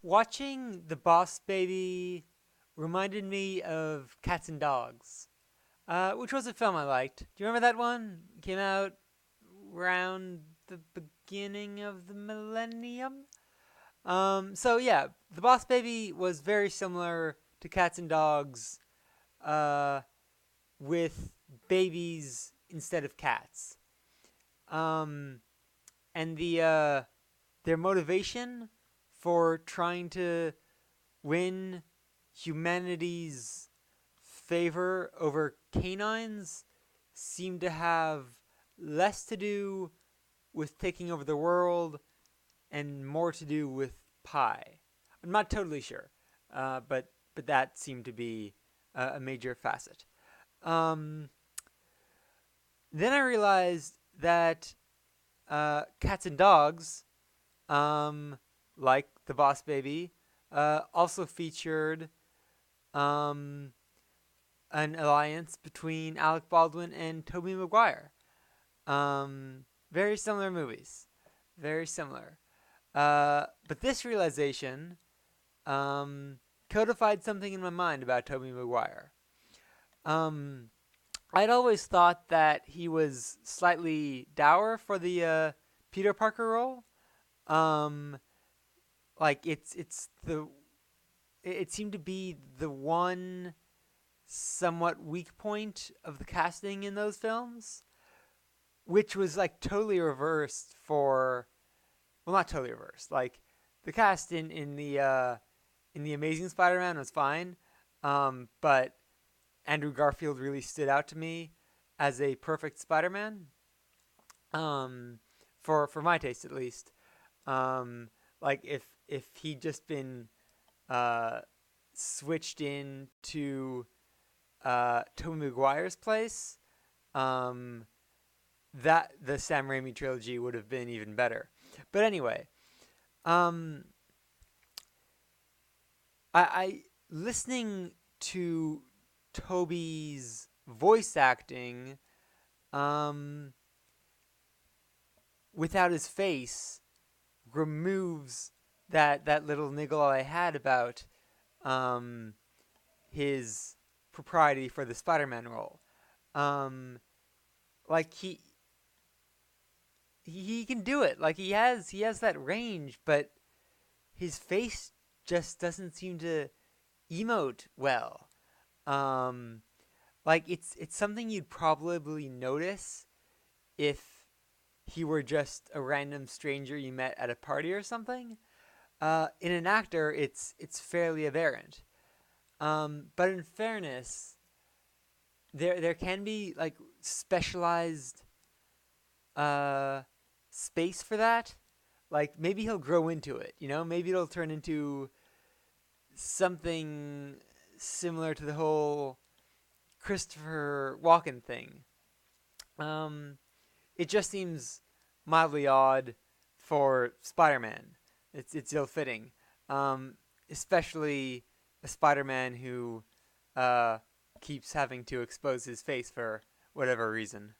Watching The Boss Baby reminded me of Cats and Dogs, which was a film I liked. Do you remember that one? Came out around the beginning of the millennium. So yeah, The Boss Baby was very similar to Cats and Dogs, uh, with babies instead of cats. Um, and their motivation for trying to win humanity's favor over canines seemed to have less to do with taking over the world and more to do with pie. I'm not totally sure, but that seemed to be a major facet. Um, then I realized that cats and dogs, um, like the Boss Baby, also featured um, an alliance between Alec Baldwin and Tobey Maguire. Very similar movies, very similar. But this realization um, codified something in my mind about Tobey Maguire. Um, I'd always thought that he was slightly dour for the Peter Parker role. Um, like it seemed to be the one somewhat weak point of the casting in those films, which was like totally reversed for, well, not totally reversed. Like the cast in the Amazing Spider-Man was fine, but Andrew Garfield really stood out to me as a perfect Spider-Man, um, for my taste at least. Um, like if he'd just been uh, switched in to Tobey Maguire's place, um, that the Sam Raimi trilogy would have been even better. But anyway, um, I listening to Toby's voice acting, um, without his face removes that little niggle I had about um, his propriety for the Spider-Man role. Um, like he can do it. Like he has that range, but his face just doesn't seem to emote well. Um, like it's something you'd probably notice if he were just a random stranger you met at a party or something. In an actor, it's fairly aberrant. But in fairness, there can be like specialized uh, space for that. Like maybe he'll grow into it. Maybe it'll turn into something similar to the whole Christopher Walken thing. Um, it just seems mildly odd for Spider-Man. It's ill-fitting, um, especially a Spider-Man who uh, keeps having to expose his face for whatever reason.